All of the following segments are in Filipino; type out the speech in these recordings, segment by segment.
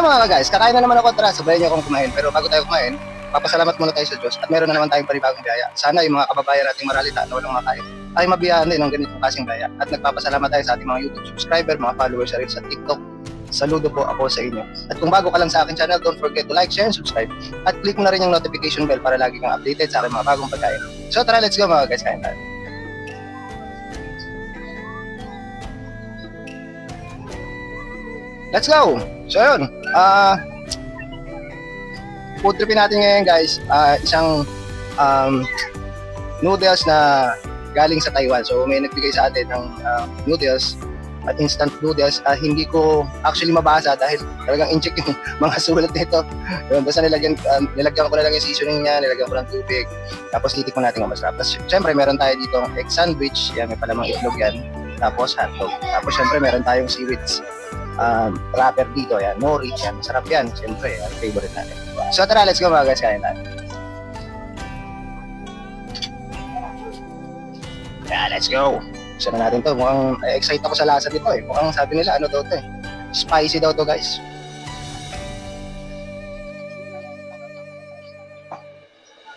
mga guys, kakain na naman ako. Tara, sabayan niyo akong kumain. Pero bago tayo kumain, papasalamat muna tayo sa Diyos. At meron na naman tayong panibagong biyaya. Sana yung mga kababayan nating maralita na walang makain ay mabiyahan din ng ganitong kasing biyaya. At nagpapasalamat tayo sa ating mga YouTube subscriber, mga followers sa rin sa TikTok. Saludo po ako sa inyo. At kung bago ka lang sa akin channel, don't forget to like, share, and subscribe. At click mo na rin yung notification bell para lagi kang updated sa aking mga bagong pagkain. So tara, let's go mga guys, kain tayo. Let's go! So yun, food tripin natin ngayon guys, isang noodles na galing sa Taiwan. So may nagbigay sa atin ng noodles at instant noodles. Hindi ko actually mabasa dahil talagang incheck yung mga sulat nito. Basta nilagyan ko na lang yung seasoning niya, nilagyan ko ng tubig, tapos titikman natin ang masarap. Tapos syempre meron tayo dito egg sandwich, yan, may palamang itlog yan, tapos hotdog. Tapos syempre meron tayong seaweed wrapper dito, yan, nori, yan, masarap yan, syempre, yan, favorite natin. So tara, let's go mga guys, kain tayo. Yeah, let's go. Gusto na natin to. Mukhang excited ako sa lasa dito eh. Mukhang sabi nila, ano daw to eh. Spicy daw to guys.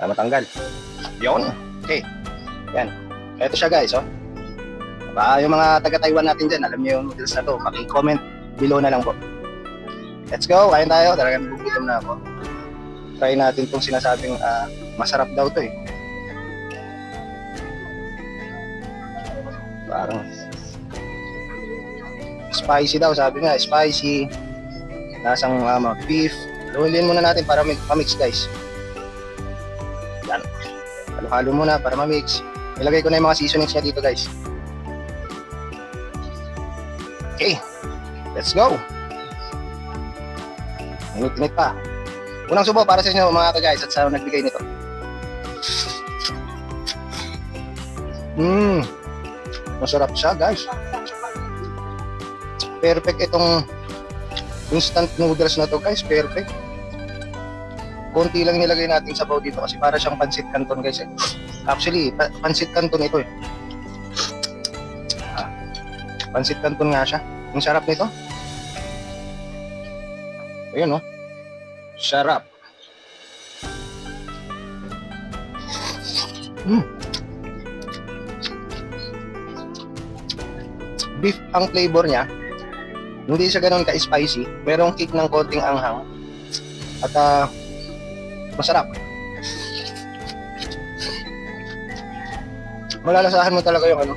Matanggal. Yun. Okay. Yan. Ito siya guys, oh. Yung mga taga-Taiwan natin dyan, alam niyo yung noodles na to. Paki-comment below na lang po. Let's go. Kain tayo. Talagang nagugutom na ako. Try natin itong sinasabing masarap daw to eh. Parang spicy daw, sabi nga, spicy. Lasang beef. Luhilin muna natin para ma-mix guys. Yan. Halo-halo muna para ma-mix. Ilagay ko na yung mga seasonings niya dito guys. Okay. Let's go. Init-init pa. Unang subo para sa inyo mga ka-guys at sa nagbigay nito. Masarap siya guys. Perfect itong instant noodles na to guys. Perfect. Konti lang nilagay natin sa sabaw dito kasi para siyang pancit canton guys eh. Actually, pancit canton ito eh. Pancit canton nga siya. Ang sarap nito. Ayun oh. Sarap. Beef ang flavor niya. Hindi siya ganoon ka-spicy. Merong kick ng konting anghang. At masarap. Malalasahan mo talaga yung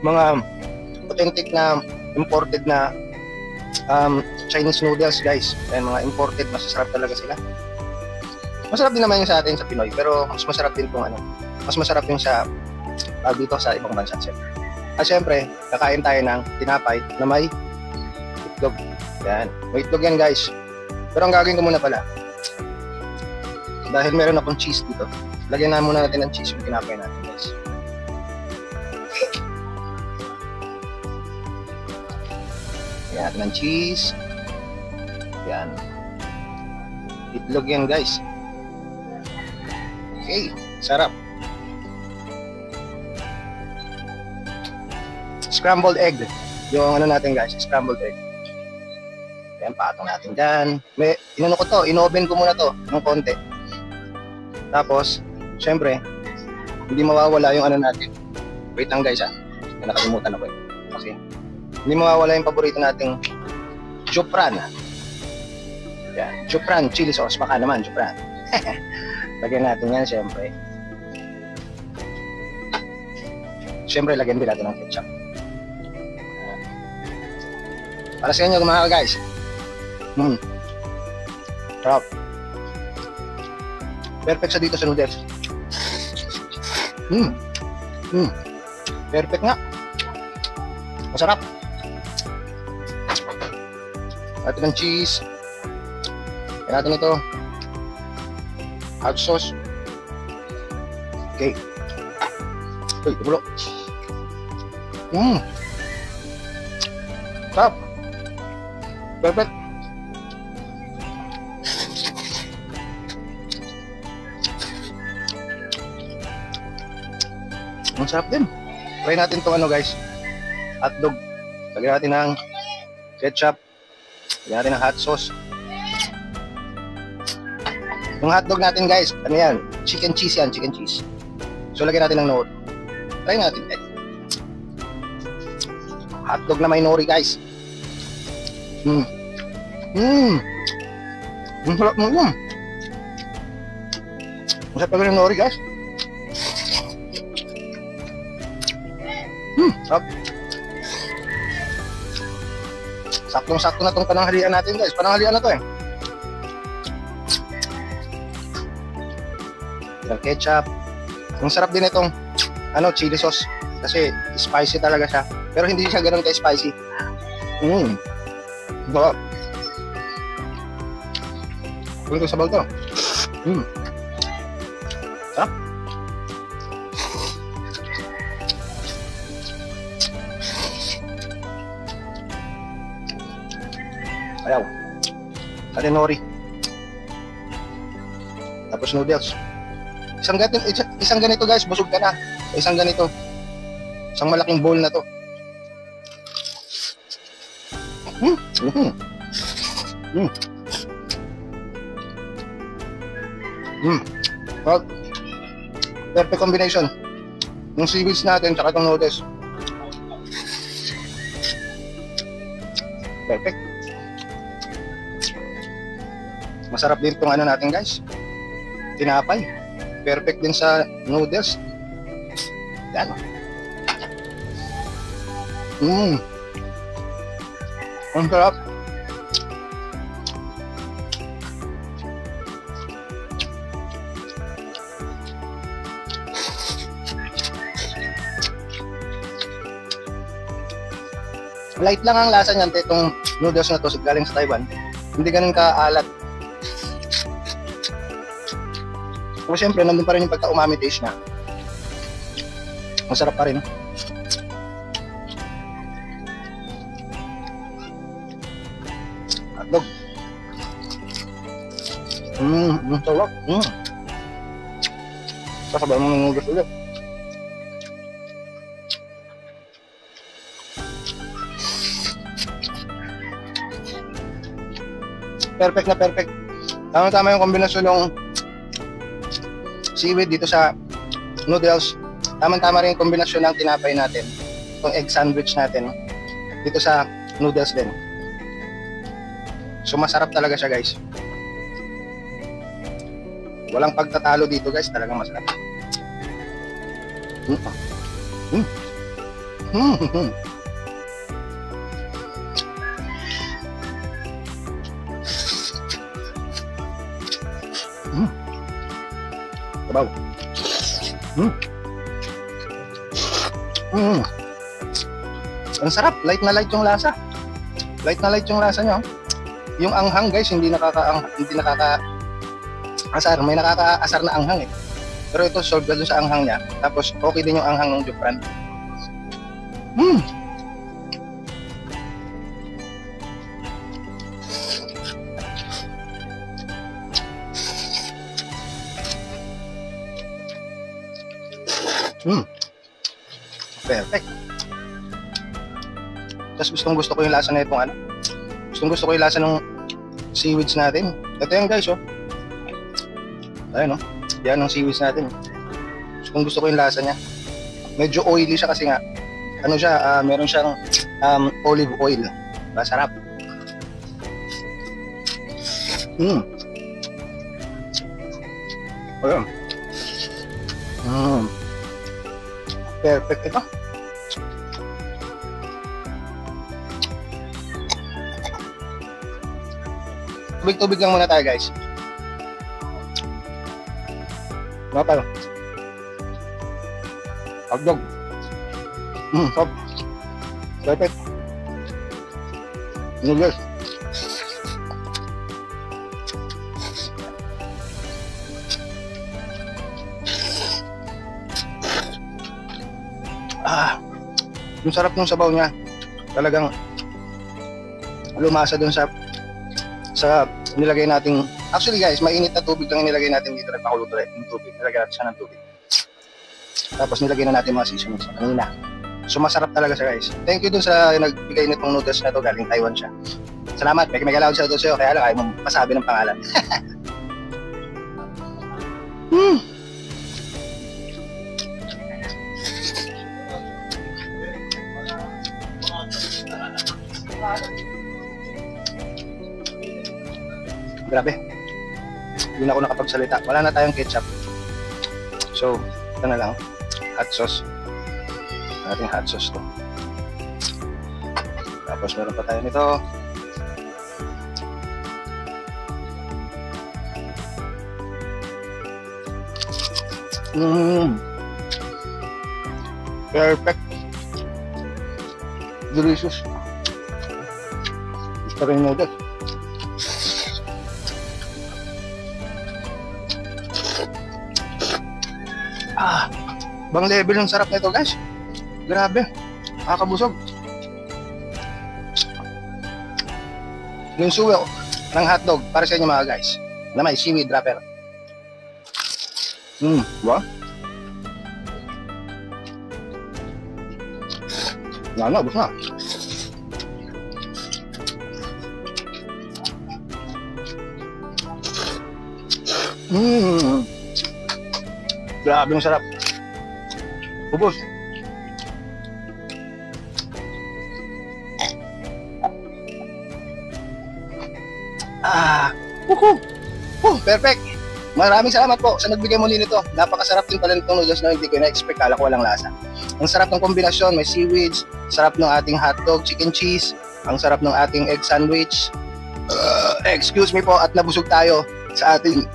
mga authentic na imported na Chinese noodles guys. Ayan, mga imported, masasarap talaga sila. Masarap din naman yung sa atin sa Pinoy, pero mas masarap din kung mas masarap yung sa dito sa ibang bansa siyempre. At syempre, kakain tayo ng tinapay na may itlog. Yan, may itlog yan guys. Pero ang gagawin ko muna pala, dahil meron akong cheese dito, lagyan na muna natin ng cheese yung tinapay natin guys. Lagyan natin ng cheese. Yan. Itlog yan guys. Okay, sarap. Scrambled egg. Yung natin guys, scrambled egg. Yan, patong natin dyan. Inano ko to, in-oven ko muna to ng konti. Tapos, syempre, hindi mawawala yung natin. Wait lang guys nakalimutan ako eh. Okay. Hindi mawawala yung paborito nating Jufran. Yan, Jufran chili sauce. Baka naman, Jufran. Lagyan natin yan, syempre. Syempre, lagyan din natin ng ketchup. Para sa inyo mga guys. Sarap. Perfect sa dito sa noodles. Perfect nga. Masarap. Natin ng cheese. Kaya natin ito. Hot sauce. Okay. Uy, tubulo. Sarap. Perfect. Ang sarap din. Try natin itong guys. Hotdog. Lagyan natin ng ketchup. Lagyan natin ng hot sauce. Yung hotdog natin guys, ano yan? Chicken cheese yan, chicken cheese. So lagyan natin ng nori. Try natin guys. Hotdog na may nori guys. Ang sarap mo yun. Masarap pa rin yung nori guys. Sarap. Saktong-sakto na tong pananghalian natin guys. Pananghalian na to eh. Yung ketchup. Ang sarap din itong chili sauce. Kasi spicy talaga siya. Pero hindi siya ganoon ka-spicy. Sarap. Kung ito sabaw to. Sarap. Ayaw. At nori. Tapos noodles. Isang ganito guys, busog ka na. Isang ganito. Isang malaking bowl na to. Well, perfect combination. Yung seaweeds natin tsaka itong noodles. Perfect. Masarap din itong natin guys. Tinapay. Perfect din sa noodles. Yan. Ang sarap. Light lang ang lasa niyan, itong noodles na to galing sa Taiwan. Hindi ganun kaalat. Pero syempre, nandun pa rin yung pagka-umami taste na. Masarap pa rin. Hotdog. Sarap. Sasabay mo ng noodles ulit. Perfect na perfect. Tama-tama yung kombinasyon ng seaweed dito sa noodles. Tama-tama rin yung kombinasyon ng tinapay natin. Itong egg sandwich natin dito sa noodles din. So masarap talaga siya guys. Walang pagtatalo dito guys. Talagang masarap. Sabaw. Ang sarap, light na light yung lasa. Light na light yung lasa niya. Yung anghang guys, hindi nakaka-asar. May nakaka-asar na anghang eh. Pero ito solve ka dun sa anghang niya. Tapos okay din yung anghang ng Jufran. Perfect. Tapos gusto ko yung lasa na itong gusto ko yung lasa ng seaweeds natin. Ito yan guys Ayun yan ang seaweeds natin. Gusto ko yung lasa niya. Medyo oily siya kasi nga meron siyang olive oil. Masarap. Ayun. Perfect ito. Tubig-tubig lang muna tayo guys. Ano tayo? Hotdog. Top. Perfect. Noodles. Yung sarap ng sabaw niya. Talagang lumasa dun sa nilagay nating, actually guys, mainit na tubig lang nilagay natin dito. Nagpakulo ulit yung tubig. Nilagay natin siya ng tubig. Tapos nilagay na natin mga seasonings kanina. So masarap talaga siya guys. Thank you dun sa nagbigay nitong noodles na to, galing Taiwan siya. Salamat, may allowed shoutout sa'yo, kaya lang ayaw mo masabi ng pangalan. Grabe. Hindi na ako nakapagsalita. Wala na tayong ketchup. So, ito na lang. Hot sauce. Ating hot sauce to. Tapos meron pa tayo nito. Perfect. Delicious. Gusto rin mo dito. Bang level ng sarap nito, guys. Grabe. Nakakabusog. Yung suwi ng hotdog para sa inyo mga guys. Na may seaweed wrapper. Ba? Na, bus na. Grabe yung sarap. Ubos. Perfect. Maraming salamat po sa nagbigay muli nito. Napakasarap din pala nitong noodles na hindi ko na-expect. Kala ko walang lasa. Ang sarap ng kombinasyon. May seaweeds. Sarap ng ating hotdog, chicken cheese. Ang sarap ng ating egg sandwich. Excuse me po at nabusog tayo sa ating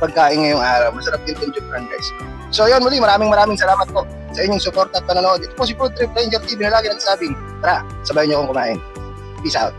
pagkain ngayong araw. Masarap din itong Jupran, guys. So yun muli, maraming salamat po sa inyong support at panonood. Ito po si Food Trip Ranger TV na lagi nagsasabing, tara, sabayan niyo akong kumain. Peace out.